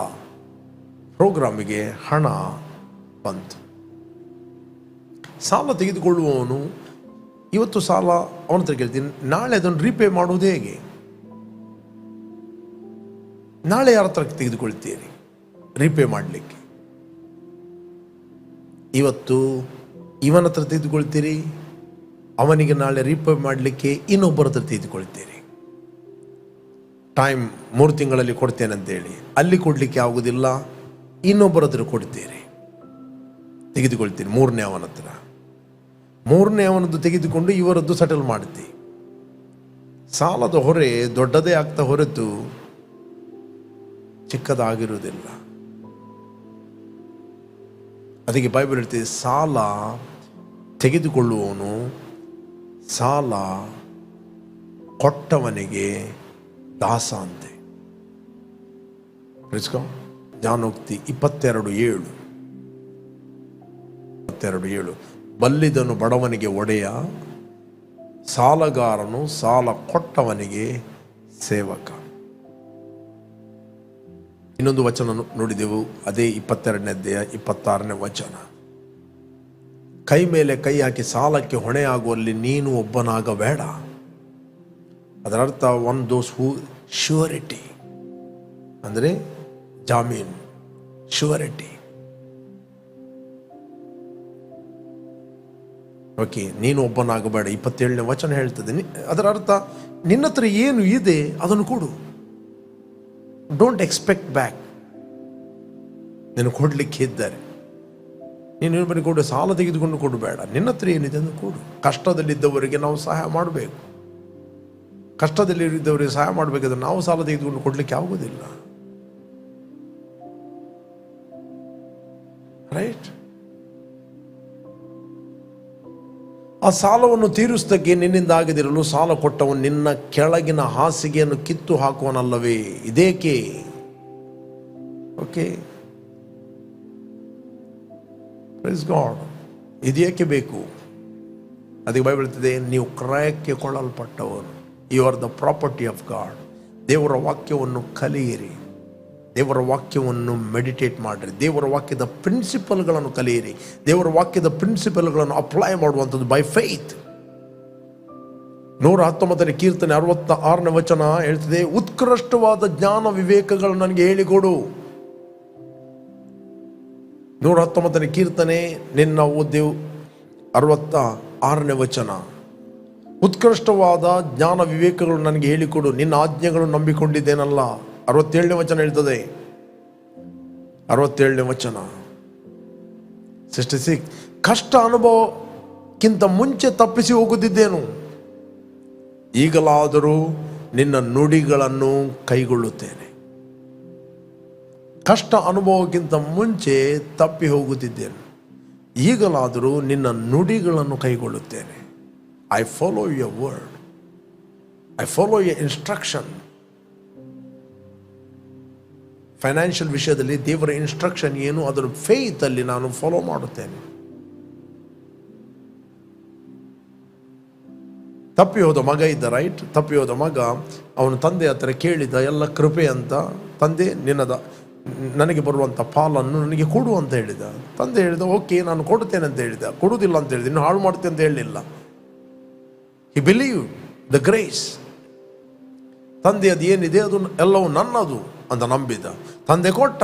ಪ್ರೋಗ್ರಾಮಿಗೆ ಹಣ ಬಂತು. ಸಾಲ ತೆಗೆದುಕೊಳ್ಳುವವನು ಇವತ್ತು ಸಾಲ ಅವನ ಹತ್ರ ಕೇಳ್ತೀನಿ, ನಾಳೆ ಅದನ್ನು ರೀಪೇ ಮಾಡುವುದು ಹೇಗೆ? ನಾಳೆ ಯಾರ ಹತ್ರ ತೆಗೆದುಕೊಳ್ತೀರಿ ರೀಪೇ ಮಾಡಲಿಕ್ಕೆ? ಇವತ್ತು ಇವನ ಹತ್ರ ತೆಗೆದುಕೊಳ್ತೀರಿ, ಅವನಿಗೆ ನಾಳೆ ರೀಪೇ ಮಾಡಲಿಕ್ಕೆ ಇನ್ನೊಬ್ಬರ ಹತ್ರ ತೆಗೆದುಕೊಳ್ತೀರಿ. ಟೈಮ್ 3 ತಿಂಗಳಲ್ಲಿ ಕೊಡ್ತೇನೆ ಅಂತೇಳಿ ಅಲ್ಲಿ ಕೊಡಲಿಕ್ಕೆ ಆಗುವುದಿಲ್ಲ, ಇನ್ನೊಬ್ಬರ ಹತ್ರ ಕೊಡ್ತೀರಿ, ತೆಗೆದುಕೊಳ್ತೀರಿ. 3ನೇ ಅವನ ಹತ್ರ, 3ನೇ ಅವನದ್ದು ತೆಗೆದುಕೊಂಡು ಇವರದ್ದು ಸೆಟಲ್ ಮಾಡ್ತೀವಿ. ಸಾಲದ ಹೊರೆ ದೊಡ್ಡದೇ ಆಗ್ತಾ ಹೊರತು ಚಿಕ್ಕದಾಗಿರುವುದಿಲ್ಲ. ಅದಕ್ಕೆ ಬೈಬಲ್ ಹೇಳ್ತೀವಿ, ಸಾಲ ತೆಗೆದುಕೊಳ್ಳುವವನು ಸಾಲ ಕೊಟ್ಟವನಿಗೆ ದಾಸ ಅಂತೆ. ಜ್ಞಾನೋಕ್ತಿ 22:7 ಬಲ್ಲಿದನು ಬಡವನಿಗೆ ಒಡೆಯ, ಸಾಲಗಾರನು ಸಾಲ ಕೊಟ್ಟವನಿಗೆ ಸೇವಕ. ಇನ್ನೊಂದು ವಚನ ನೋಡಿದೆವು, ಅದೇ 22ನೇ ಅಧ್ಯಾಯ 26ನೇ ವಚನ. ಕೈ ಮೇಲೆ ಕೈ ಹಾಕಿ ಸಾಲಕ್ಕೆ ಹೊಣೆಯಾಗುವಲ್ಲಿ ನೀನು ಒಬ್ಬನಾಗಬೇಡ. ಅದರರ್ಥ ಒನ್ ದೋಸ್ ಹೂ ಶ್ಯೂರಿಟಿ ಅಂದರೆ ಜಾಮೀನು, ಶ್ಯೂರಿಟಿ. ಓಕೆ, ನೀನು ಒಬ್ಬನಾಗಬೇಡ 27ನೇ ವಚನ ಹೇಳ್ತದೆ. ಅದರ ಅರ್ಥ ನಿನ್ನ ಹತ್ರ ಏನು ಇದೆ ಅದನ್ನು ಕೊಡು. Don't expect back. ನೀನು ಕೊಡಲಿಕ್ಕೆ ಇದ್ದಾರೆ, ನೀನು ಬರೀ ಕೊಡು, ಸಾಲ ತೆಗೆದುಕೊಂಡು ಕೊಡಬೇಡ. ನಿನ್ನ ಹತ್ರ ಏನಿದೆ ಅದನ್ನು ಕೊಡು. ಕಷ್ಟದಲ್ಲಿದ್ದವರಿಗೆ ನಾವು ಸಹಾಯ ಮಾಡಬೇಕು. ಕಷ್ಟದಲ್ಲಿದ್ದವರಿಗೆ ಸಹಾಯ ಮಾಡಬೇಕಾದ್ರೆ ನಾವು ಸಾಲ ತೆಗೆದುಕೊಂಡು ಕೊಡಲಿಕ್ಕೆ ಆಗುವುದಿಲ್ಲ. ರೈಟ್? ಆ ಸಾಲವನ್ನು ತೀರಿಸುವುದಕ್ಕೆ ನಿನ್ನಿಂದ ಆಗದಿರಲು ಸಾಲ ಕೊಟ್ಟವನು ನಿನ್ನ ಕೆಳಗಿನ ಹಾಸಿಗೆಯನ್ನು ಕಿತ್ತು ಹಾಕುವನಲ್ಲವೇ? ಇದೇಕೆ? Okay, praise God. ಇದೇಕೆ ಬೇಕು? ಅದಕ್ಕೆ ಬೈಬಲ್ ಹೇಳ್ತದೆ, ನೀವು ಕ್ರಯಕ್ಕೆ ಕೊಳ್ಳಲ್ಪಟ್ಟವನು. You are the property of God. ದೇವರ ವಾಕ್ಯವನ್ನು ಕಲಿಯಿರಿ, ದೇವರ ವಾಕ್ಯವನ್ನು ಮೆಡಿಟೇಟ್ ಮಾಡಿರಿ, ದೇವರ ವಾಕ್ಯದ ಪ್ರಿನ್ಸಿಪಲ್ಗಳನ್ನು ಕಲಿಯಿರಿ, ದೇವರ ವಾಕ್ಯದ ಪ್ರಿನ್ಸಿಪಲ್ಗಳನ್ನು ಅಪ್ಲೈ ಮಾಡುವಂಥದ್ದು ಬೈ ಫೇತ್. 119ನೇ ಕೀರ್ತನೆ 66ನೇ ವಚನ ಹೇಳ್ತದೆ, ಉತ್ಕೃಷ್ಟವಾದ ಜ್ಞಾನ ವಿವೇಕಗಳು ನನಗೆ ಹೇಳಿಕೊಡು. 119ನೇ ಕೀರ್ತನೆ ನಿನ್ನ ಓದೇವು 66ನೇ ವಚನ. ಉತ್ಕೃಷ್ಟವಾದ ಜ್ಞಾನ ವಿವೇಕಗಳು ನನಗೆ ಹೇಳಿಕೊಡು, ನಿನ್ನ ಆಜ್ಞೆಗಳನ್ನು ನಂಬಿಕೊಂಡಿದ್ದೇನಲ್ಲ. 67ನೇ ವಚನ ಹೇಳ್ತದೆ, 67ನೇ ವಚನ 66. ಕಷ್ಟ ಅನುಭವಕ್ಕಿಂತ ಮುಂಚೆ ತಪ್ಪಿಸಿ ಹೋಗುತ್ತಿದ್ದೇನು, ಈಗಲಾದರೂ ನಿನ್ನ ನುಡಿಗಳನ್ನು ಕೈಗೊಳ್ಳುತ್ತೇನೆ. ಕಷ್ಟ ಅನುಭವಕ್ಕಿಂತ ಮುಂಚೆ ತಪ್ಪಿ ಹೋಗುತ್ತಿದ್ದೇನು, ಈಗಲಾದರೂ ನಿನ್ನ ನುಡಿಗಳನ್ನು ಕೈಗೊಳ್ಳುತ್ತೇನೆ. I follow your word, I follow your instruction. Financial ವಿಷಯದಲ್ಲಿ ದೇವರ ಇನ್ಸ್ಟ್ರಕ್ಷನ್ ಏನು, ಅದರ ಫೇತ್ ಅಲ್ಲಿ ನಾನು ಫಾಲೋ ಮಾಡುತ್ತೇನೆ. ತಪ್ಪಿ ಹೋದ ಮಗ ಇದ್ದ, ರೈಟ್? ತಪ್ಪಿ ಹೋದ ಮಗ ಅವನ ತಂದೆ ಹತ್ರ ಕೇಳಿದ ಎಲ್ಲ ಕೃಪೆ ಅಂತ. ತಂದೆ, ನನಗೆ ಬರುವಂಥ ಪಾಲನ್ನು ನನಗೆ ಕೊಡು ಅಂತ ಹೇಳಿದ. ತಂದೆ ಹೇಳಿದ, ಓಕೆ ನಾನು ಕೊಡುತ್ತೇನೆ ಅಂತ ಹೇಳಿದ. ಕೊಡುವುದಿಲ್ಲ ಅಂತ ಹೇಳಿದ, ಇನ್ನು ಹಾಳು ಮಾಡ್ತೇನೆ ಅಂತ ಹೇಳಲಿಲ್ಲ. ಹಿ ಬಿಲೀವ್ ದ ಗ್ರೇಸ್. ತಂದೆ ಅದು ಏನಿದೆ ಅದು ಎಲ್ಲವೂ ನನ್ನದು ಅಂತ ನಂಬಿದ. ತಂದೆ ಕೊಟ್ಟ.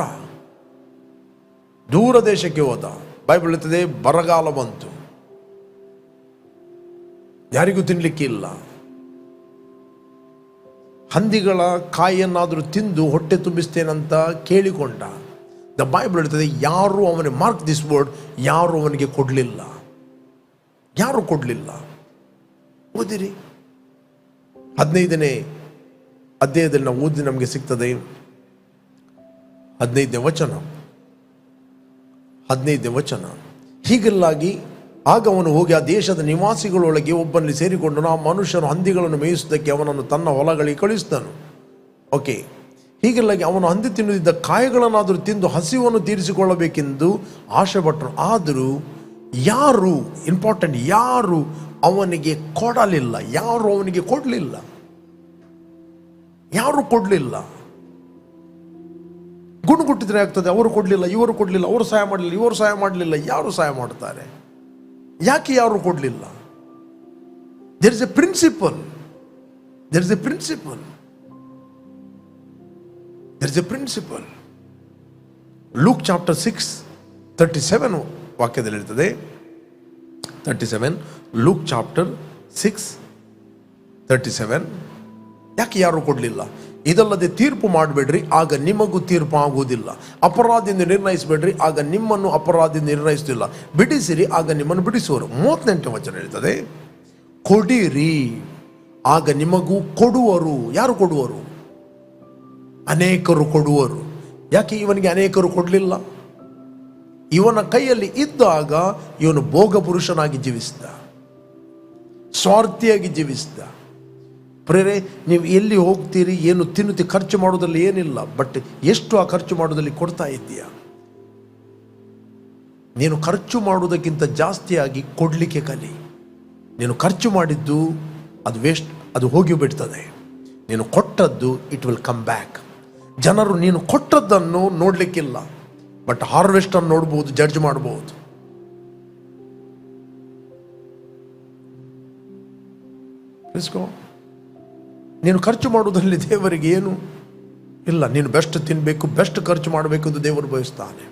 ದೂರ ದೇಶಕ್ಕೆ ಹೋದ. ಬೈಬಲ್ ಹೇಳ್ತದೆ, ಬರಗಾಲ ಬಂತು, ಯಾರಿಗೂ ತಿನ್ಲಿಕ್ಕೆ ಇಲ್ಲ. ಹಂದಿಗಳ ಕಾಯಿಯನ್ನಾದರೂ ತಿಂದು ಹೊಟ್ಟೆ ತುಂಬಿಸ್ತೇನಂತ ಕೇಳಿಕೊಂಡ. ದ ಬೈಬಲ್ ಹೇಳ್ತದೆ, ಯಾರು ಅವನಿಗೆ, ಮಾರ್ಕ್ ದಿಸ್ ವರ್ಡ್, ಯಾರು ಅವನಿಗೆ ಕೊಡಲಿಲ್ಲ. ಯಾರು ಕೊಡಲಿಲ್ಲ. ಓದಿರಿ 15ನೇ ಅಧ್ಯಾಯದಲ್ಲಿ ನಾವು ಓದಿ ನಮಗೆ ಸಿಗ್ತದೆ. 15ನೇ ವಚನ. ಹೀಗೆಲ್ಲಾಗಿ ಆಗ ಅವನು ಹೋಗಿ ಆ ದೇಶದ ನಿವಾಸಿಗಳೊಳಗೆ ಒಬ್ಬನಲ್ಲಿ ಸೇರಿಕೊಂಡನು. ಆ ಮನುಷ್ಯನು ಹಂದಿಗಳನ್ನು ಮೇಯಿಸುವುದಕ್ಕೆ ಅವನನ್ನು ತನ್ನ ಹೊಲಗಳಿಗೆ ಕಳಿಸಿದನು. ಓಕೆ, ಹೀಗೆಲ್ಲಾಗಿ ಅವನು ಹಂದಿ ತಿನ್ನುತ್ತಿದ್ದ ಕಾಯಿಗಳನ್ನಾದರೂ ತಿಂದು ಹಸಿವನ್ನು ತೀರಿಸಿಕೊಳ್ಳಬೇಕೆಂದು ಆಶೆ ಪಟ್ಟನು. ಆದರೂ ಯಾರು, ಇಂಪಾರ್ಟೆಂಟ್, ಯಾರು ಅವನಿಗೆ ಕೊಡಲಿಲ್ಲ. ಯಾರು ಅವನಿಗೆ ಕೊಡಲಿಲ್ಲ. ಯಾರು ಕೊಡಲಿಲ್ಲ. ಗುಣಗುಟ್ಟಿದ್ರೆ ಆಗ್ತದೆ, ಅವರು ಕೊಡಲಿಲ್ಲ, ಇವರು ಕೊಡಲಿಲ್ಲ, ಅವರು ಸಹಾಯ ಮಾಡಲಿಲ್ಲ, ಇವರು ಸಹಾಯ ಮಾಡಲಿಲ್ಲ. ಯಾರು ಸಹಾಯ ಮಾಡ್ತಾರೆ? ಯಾಕೆ ಯಾರು ಕೊಡಲಿಲ್ಲ? There is a principle. There is a principle. There is a principle. Luke chapter 6:37 ವಾಕ್ಯದಲ್ಲಿ ಇರ್ತದೆ. 37, ಲೂಕ್ ಚಾಪ್ಟರ್ 6:37. ಯಾಕೆ ಯಾರು ಕೊಡಲಿಲ್ಲ? ಇದಲ್ಲದೆ ತೀರ್ಪು ಮಾಡಬೇಡ್ರಿ, ಆಗ ನಿಮಗೂ ತೀರ್ಪು ಆಗುವುದಿಲ್ಲ. ಅಪರಾಧಿಯಿಂದ ನಿರ್ಣಯಿಸಬೇಡ್ರಿ, ಆಗ ನಿಮ್ಮನ್ನು ಅಪರಾಧಿಯಿಂದ ನಿರ್ಣಯಿಸುವುದಿಲ್ಲ. ಬಿಡಿಸಿರಿ, ಆಗ ನಿಮ್ಮನ್ನು ಬಿಡಿಸುವರು. 38ನೇ ವಚನ ಹೇಳ್ತದೆ, ಕೊಡಿರಿ, ಆಗ ನಿಮಗೂ ಕೊಡುವರು. ಯಾರು ಕೊಡುವರು? ಅನೇಕರು ಕೊಡುವರು. ಯಾಕೆ ಇವನಿಗೆ ಅನೇಕರು ಕೊಡಲಿಲ್ಲ? ಇವನ ಕೈಯಲ್ಲಿ ಇದ್ದಾಗ ಇವನು ಭೋಗ ಪುರುಷನಾಗಿ ಜೀವಿಸಿದ, ಸ್ವಾರ್ಥಿಯಾಗಿ ಜೀವಿಸಿದ. ಪ್ರೇರೆ, ನೀವು ಎಲ್ಲಿ ಹೋಗ್ತೀರಿ, ಏನು ತಿನ್ನುತ್ತಿ, ಖರ್ಚು ಮಾಡೋದ್ರಲ್ಲಿ ಏನಿಲ್ಲ, ಬಟ್ ಎಷ್ಟು ಆ ಖರ್ಚು ಮಾಡೋದಲ್ಲಿ ಕೊಡ್ತಾ ಇದ್ದೀಯ? ನೀನು ಖರ್ಚು ಮಾಡುವುದಕ್ಕಿಂತ ಜಾಸ್ತಿಯಾಗಿ ಕೊಡಲಿಕ್ಕೆ ಕಲಿ. ನೀನು ಖರ್ಚು ಮಾಡಿದ್ದು ಅದು ವೇಸ್ಟ್, ಅದು ಹೋಗಿ ಬಿಡ್ತದೆ. ನೀನು ಕೊಟ್ಟದ್ದು ಇಟ್ ವಿಲ್ ಕಮ್ ಬ್ಯಾಕ್. ಜನರು ನೀನು ಕೊಟ್ಟದ್ದನ್ನು ನೋಡಲಿಕ್ಕಿಲ್ಲ, ಬಟ್ ಹಾರ್ವೆಸ್ಟ್ ಅನ್ನು ನೋಡ್ಬೋದು, ಜಡ್ಜ್ ಮಾಡಬಹುದು. ನೀನು ಖರ್ಚು ಮಾಡುವುದರಲ್ಲಿ ದೇವರಿಗೆ ಏನು ಇಲ್ಲ. ನೀನು ಬೆಸ್ಟ್ ತಿನ್ನಬೇಕು, ಬೆಸ್ಟ್ ಖರ್ಚು ಮಾಡಬೇಕು ಎಂದು ದೇವರು ಬಯಸ್ತಾನೆ.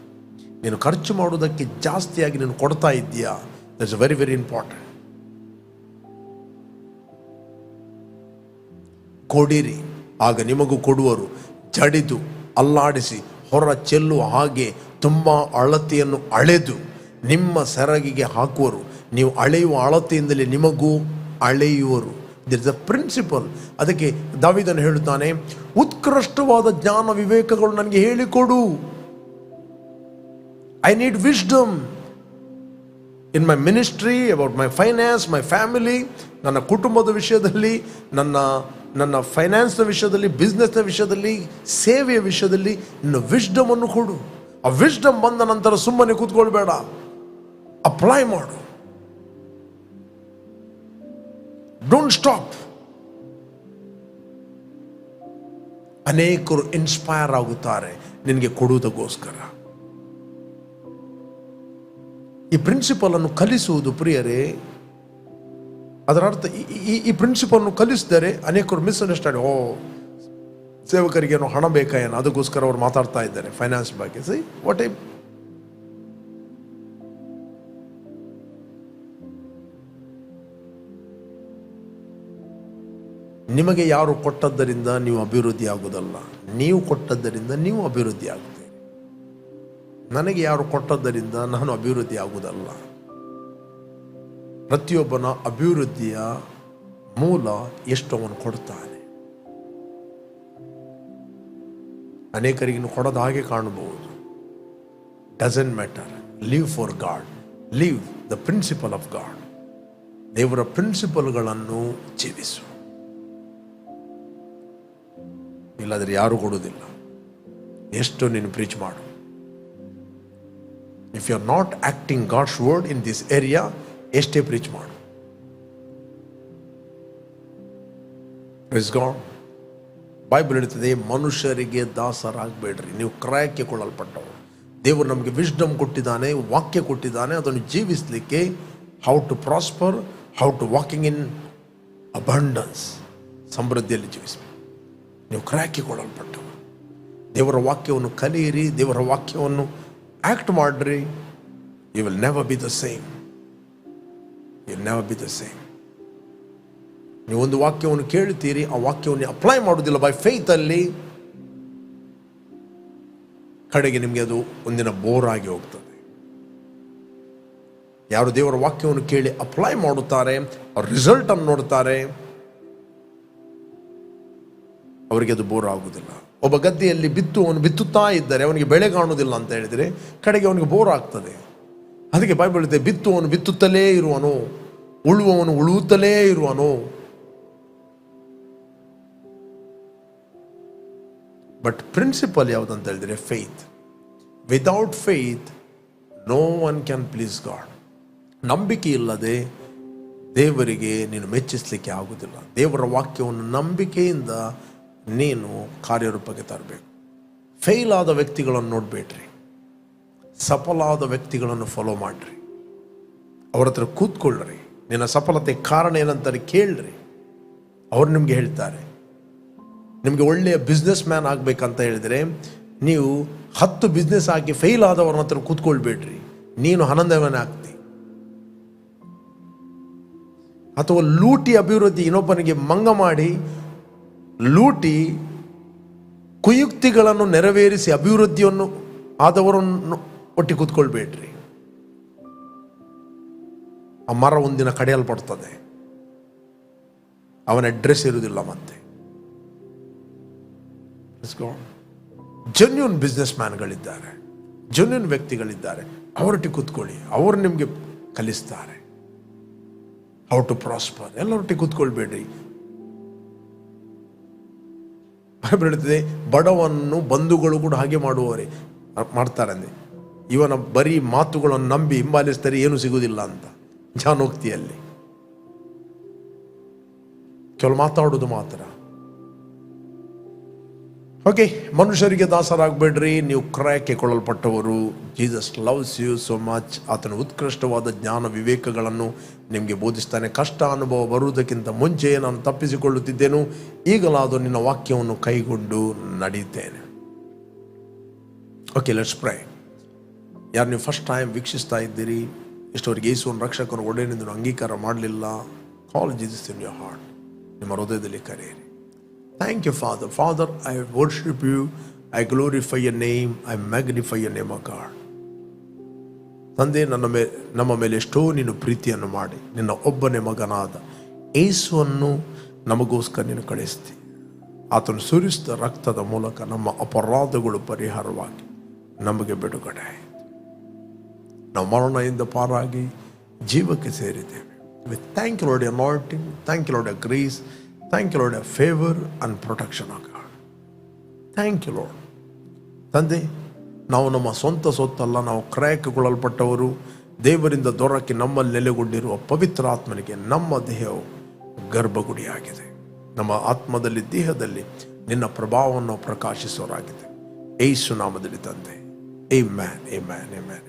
ನೀನು ಖರ್ಚು ಮಾಡುವುದಕ್ಕೆ ಜಾಸ್ತಿಯಾಗಿ ನೀನು ಕೊಡ್ತಾ ಇದ್ದೀಯಾ? That's very very important. ಕೊಡಿರಿ, ಆಗ ನಿಮಗೂ ಕೊಡುವರು. ಜಡಿದು ಅಲ್ಲಾಡಿಸಿ ಹೊರ ಚೆಲ್ಲುವ ಹಾಗೆ ತುಂಬ ಅಳತೆಯನ್ನು ಅಳೆದು ನಿಮ್ಮ ಸೆರಗಿಗೆ ಹಾಕುವರು. ನೀವು ಅಳೆಯುವ ಅಳತೆಯಿಂದಲೇ ನಿಮಗೂ ಅಳೆಯುವರು. There is a principle. ಅದಕ್ಕೆ ದಾವೀದನು ಹೇಳುತ್ತಾನೆ, ಉತ್ಕೃಷ್ಟವಾದ ಜ್ಞಾನ ವಿವೇಕಗಳು ನನಗೆ ಹೇಳಿಕೊಡು. I need wisdom in my ministry, about my finance, my family. ನನ್ನ ಕುಟುಂಬದ ವಿಷಯದಲ್ಲಿ, ನನ್ನ ಫೈನಾನ್ಸ್ನ ವಿಷಯದಲ್ಲಿ, ಬಿಸ್ನೆಸ್ನ ವಿಷಯದಲ್ಲಿ, ಸೇವೆಯ ವಿಷಯದಲ್ಲಿ ನಿನ್ನ ವಿಸ್ಡಮ್ ಅನ್ನು ಕೊಡು. ಆ ವಿಸ್ಡಮ್ ಬಂದ ನಂತರ ಸುಮ್ಮನೆ ಕೂತ್ಕೊಳ್ಬೇಡ, ಅಪ್ಲೈ ಮಾಡು. Don't stop. ಅನೇಕರು ಇನ್ಸ್ಪೈರ್ ಆಗುತ್ತಾರೆ ನಿನಗೆ ಕೊಡುವುದಕ್ಕೋಸ್ಕರ. ಈ ಪ್ರಿನ್ಸಿಪಲ್ ಅನ್ನು ಕಲಿಸುವುದು ಪ್ರಿಯರೇ, ಅದರ ಅರ್ಥ ಈ ಪ್ರಿನ್ಸಿಪಲ್ ಅನ್ನು ಕಲಿಸಿದರೆ ಅನೇಕರು ಮಿಸ್ಅಂಡರ್ಸ್ಟ್ಯಾಂಡ್. ಸೇವಕರಿಗೆ ಏನೋ ಹಣ ಬೇಕಾ ಏನೋ, ಅದಕ್ಕೋಸ್ಕರ ಅವ್ರು ಮಾತಾಡ್ತಾ ಇದ್ದಾರೆ ಫೈನಾನ್ಸ್ ಬಗ್ಗೆ. ಸಿ ವಾಟ್ ನಿಮಗೆ ಯಾರು ಕೊಟ್ಟದ್ದರಿಂದ ನೀವು ಅಭಿವೃದ್ಧಿ ಆಗುವುದಲ್ಲ, ನೀವು ಕೊಟ್ಟದ್ದರಿಂದ ನೀವು ಅಭಿವೃದ್ಧಿ ಆಗುತ್ತೀರಿ. ನನಗೆ ಯಾರು ಕೊಟ್ಟದ್ದರಿಂದ ನಾನು ಅಭಿವೃದ್ಧಿ ಆಗುವುದಲ್ಲ. ಪ್ರತಿಯೊಬ್ಬನ ಅಭಿವೃದ್ಧಿಯ ಮೂಲ ಎಷ್ಟು ಅವನು ಕೊಡ್ತಾನೆ. ಅನೇಕರಿಗೆ ಕೊಡೋದ ಹಾಗೆ ಕಾಣಬಹುದು. Doesn't matter. Live for God, live the principle of God. ದೇವರ ಪ್ರಿನ್ಸಿಪಲ್ಗಳನ್ನು ಜೀವಿಸು. ಇಲ್ಲಾದರೆ ಯಾರು ಕೊಡುವುದಿಲ್ಲ. ಎಷ್ಟು ನೀನು ಪ್ರೀಚ್ ಮಾಡು. If you are not acting God's word in this area, ಎಷ್ಟೇ ಪ್ರೀಚ್ ಮಾಡು. Praise God. ಬೈಬಲ್ ಹೇಳ್ತದೆ, ಮನುಷ್ಯರಿಗೆ ದಾಸರಾಗಬೇಡ್ರಿ, ನೀವು ಕ್ರಯಕ್ಕೆ ಕೊಳ್ಳಲ್ಪಟ್ಟವರು. ದೇವರು ನಮಗೆ ವಿಸ್ಡಮ್ ಕೊಟ್ಟಿದ್ದಾನೆ, ವಾಕ್ಯ ಕೊಟ್ಟಿದ್ದಾನೆ, ಅದನ್ನು ಜೀವಿಸಲಿಕ್ಕೆ. How to prosper, how to walking in abundance, ಸಮೃದ್ಧಿಯಲ್ಲಿ ಜೀವಿಸಬೇಕು. ನೀವು ಕ್ರಯಕ್ಕೆ ಕೊಡಲ್ಪಟ್ಟವರು. ದೇವರ ವಾಕ್ಯವನ್ನು ಕಲಿಯಿರಿ, ದೇವರ ವಾಕ್ಯವನ್ನು ಆಕ್ಟ್ ಮಾಡ್ರಿ. You will never be the same. You will never be the same. ನೀವೊಂದು ವಾಕ್ಯವನ್ನು ಕೇಳ್ತೀರಿ, ಆ ವಾಕ್ಯವನ್ನು ಅಪ್ಲೈ ಮಾಡೋದಿಲ್ಲ ಬೈ ಫೇತ್ ಅಲ್ಲಿ, ಕಡೆಗೆ ನಿಮಗೆ ಅದು ಒಂದಿನ ಬೋರ್ ಆಗಿ ಹೋಗ್ತದೆ. ಯಾರು ದೇವರ ವಾಕ್ಯವನ್ನು ಕೇಳಿ ಅಪ್ಲೈ ಮಾಡುತ್ತಾರೆ, ಅವ್ರ ರಿಸಲ್ಟ್ ಅನ್ನು ನೋಡ್ತಾರೆ, ಅವರಿಗೆ ಅದು ಬೋರ್ ಆಗುವುದಿಲ್ಲ. ಒಬ್ಬ ಗದ್ದೆಯಲ್ಲಿ ಅವನು ಬಿತ್ತುತ್ತಾ ಇದ್ದರೆ ಅವನಿಗೆ ಬೆಳೆ ಕಾಣುವುದಿಲ್ಲ ಅಂತ ಹೇಳಿದರೆ ಕಡೆಗೆ ಅವನಿಗೆ ಬೋರ್ ಆಗ್ತದೆ. ಅದಕ್ಕೆ ಬೈಬಲ್ ಇದೆ, ಬಿತ್ತುವವನು ಬಿತ್ತುತ್ತಲೇ ಇರುವನು, ಉಳುವವನು ಉಳುವುತ್ತಲೇ ಇರುವನು. ಬಟ್ ಪ್ರಿನ್ಸಿಪಲ್ ಯಾವುದಂತ ಹೇಳಿದರೆ faith. Without faith no one can please God. ನಂಬಿಕೆ ಇಲ್ಲದೆ ದೇವರಿಗೆ ನೀನು ಮೆಚ್ಚಿಸಲಿಕ್ಕೆ ಆಗುವುದಿಲ್ಲ. ದೇವರ ವಾಕ್ಯವನ್ನು ನಂಬಿಕೆಯಿಂದ ನೀನು ಕಾರ್ಯರೂಪಕ್ಕೆ ತರಬೇಕು. ಫೇಲ್ ಆದ ವ್ಯಕ್ತಿಗಳನ್ನು ನೋಡಬೇಡ್ರಿ, ಸಫಲ ಆದ ವ್ಯಕ್ತಿಗಳನ್ನು ಫಾಲೋ ಮಾಡ್ರಿ. ಅವ್ರ ಹತ್ರ ಕೂತ್ಕೊಳ್ಳ್ರಿ. ನಿನ್ನ ಸಫಲತೆ ಕಾರಣ ಏನಂತಾರೆ ಕೇಳ್ರಿ. ಅವ್ರು ನಿಮಗೆ ಹೇಳ್ತಾರೆ. ನಿಮಗೆ ಒಳ್ಳೆಯ ಬಿಸ್ನೆಸ್ ಮ್ಯಾನ್ ಆಗಬೇಕಂತ ಹೇಳಿದರೆ ನೀವು 10 ಬಿಸ್ನೆಸ್ ಆಗಿ ಫೇಲ್ ಆದವ್ರನ್ನ ಹತ್ರ ಕೂತ್ಕೊಳ್ಬೇಡ್ರಿ, ನೀನು 11ನೇ ಆಗ್ತಿ. ಅಥವಾ ಲೂಟಿ ಅಭಿವೃದ್ಧಿ, ಇನ್ನೊಬ್ಬನಿಗೆ ಮಂಗ ಮಾಡಿ ಲೂಟಿ ಕುಯುಕ್ತಿಗಳನ್ನು ನೆರವೇರಿಸಿ ಅಭಿವೃದ್ಧಿಯನ್ನು ಆದವರನ್ನು ಒಟ್ಟಿ ಕೂತ್ಕೊಳ್ಬೇಡ್ರಿ. ಆ ಮರ ಒಂದಿನ ಕಡಿಯಲ್ಪಡ್ತದೆ, ಅವನ ಅಡ್ರೆಸ್ ಇರುವುದಿಲ್ಲ. ಮತ್ತೆ ಜೆನ್ಯೂನ್ ಬಿಸ್ನೆಸ್ ಮ್ಯಾನ್ಗಳಿದ್ದಾರೆ, ಜೆನ್ಯೂನ್ ವ್ಯಕ್ತಿಗಳಿದ್ದಾರೆ, ಅವರೊಟ್ಟಿಗೆ ಕೂತ್ಕೊಳ್ಳಿ. ಅವರು ನಿಮಗೆ ಕಲಿಸ್ತಾರೆ ಹೌ ಟು ಪ್ರಾಸ್ಪರ್. ಎಲ್ಲರೊಟ್ಟಿಗೆ ಕೂತ್ಕೊಳ್ಬೇಡ್ರಿ. ಹೇಳ್ತದೆ, ಬಡವನ್ನು ಬಂಧುಗಳು ಕೂಡ ಹಾಗೆ ಮಾಡ್ತಾರೆ. ಇವನ ಬರೀ ಮಾತುಗಳನ್ನು ನಂಬಿ ಹಿಂಬಾಲಿಸ್ತಾರೆ, ಏನು ಸಿಗುವುದಿಲ್ಲ ಅಂತ. ಜಾನೋಕ್ತಿಯಲ್ಲಿ ಕೆಲವು ಮಾತಾಡೋದು ಮಾತ್ರ. ಓಕೆ, ಮನುಷ್ಯರಿಗೆ ದಾಸರಾಗಬೇಡ್ರಿ, ನೀವು ಕ್ರಯಕ್ಕೆ ಕೊಳ್ಳಲ್ಪಟ್ಟವರು. Jesus loves you so much. ಆತನ ಉತ್ಕೃಷ್ಟವಾದ ಜ್ಞಾನ ವಿವೇಕಗಳನ್ನು ನಿಮಗೆ ಬೋಧಿಸ್ತಾನೆ. ಕಷ್ಟ ಅನುಭವ ಬರುವುದಕ್ಕಿಂತ ಮುಂಚೆ ನಾನು ತಪ್ಪಿಸಿಕೊಳ್ಳುತ್ತಿದ್ದೇನು, ಈಗಲಾದರೂ ನಿನ್ನ ವಾಕ್ಯವನ್ನು ಕೈಗೊಂಡು ನಡೆಯುತ್ತೇನೆ. Okay, let's pray. ಯಾರು ನೀವು ಫಸ್ಟ್ ಟೈಮ್ ವೀಕ್ಷಿಸ್ತಾ ಇದ್ದೀರಿ, ಇಷ್ಟವರೆಗೆ ಯೇಸುವನ್ನು ರಕ್ಷಕನ ಒಡೆಯನೆಂದು ಅಂಗೀಕಾರ ಮಾಡಲಿಲ್ಲ, ಕಾಲ್ ಜೀಸಸ್ ಇನ್ ಯೋರ್ ಹಾರ್ಟ್. ನಿಮ್ಮ ಹೃದಯದಲ್ಲಿ ಕರೆಯಿರಿ. Thank you, Father. Father, I worship you. I glorify your name. I magnify your name, O God. ತಂದೆ, ನಮ್ಮ ಮೇಲೆ ಎಷ್ಟೋ ನೀನು ಪ್ರೀತಿಯನ್ನು ಮಾಡಿ ನಿನ್ನ ಒಬ್ಬನೇ ಮಗನಾದ ಯೇಸುವನ್ನು ನಮಗೋಸ್ಕರ ನೀನು ಕಳಿಸ್ತಿ. ಆತನು ಸುರಿಸಿದ ರಕ್ತದ ಮೂಲಕ ನಮ್ಮ ಅಪರಾಧಗಳು ಪರಿಹಾರವಾಗಿ ನಮಗೆ ಬಿಡುಗಡೆ ಆಯಿತು. ನಾವು ಮರಣದಿಂದ ಪಾರಾಗಿ ಜೀವಕ್ಕೆ ಸೇರಿದ್ದೇವೆ. We thank you, Lord, your anointing. Thank you, Lord, your grace. Thank you, Lord, your favor and protection, O God. Thank you, Lord. ತಂದೆ, ನಾವು ನಮ್ಮ ಸ್ವಂತ ಸೊತ್ತಲ್ಲ, ನಾವು ಕ್ರಯಕಗೊಳ್ಳಲ್ಪಟ್ಟವರು. ದೇವರಿಂದ ದೊರಕಿ ನಮ್ಮಲ್ಲಿ ನೆಲೆಗೊಂಡಿರುವ ಪವಿತ್ರ ಆತ್ಮನಿಗೆ ನಮ್ಮ ದೇಹವು ಗರ್ಭಗುಡಿಯಾಗಿದೆ. ನಮ್ಮ ಆತ್ಮದಲ್ಲಿ, ದೇಹದಲ್ಲಿ ನಿನ್ನ ಪ್ರಭಾವವನ್ನು ಪ್ರಕಾಶಿಸೋರಾಗಿದೆ. ಯೇಸು ನಾಮದಲ್ಲಿ ತಂದೆ. Amen, amen, amen.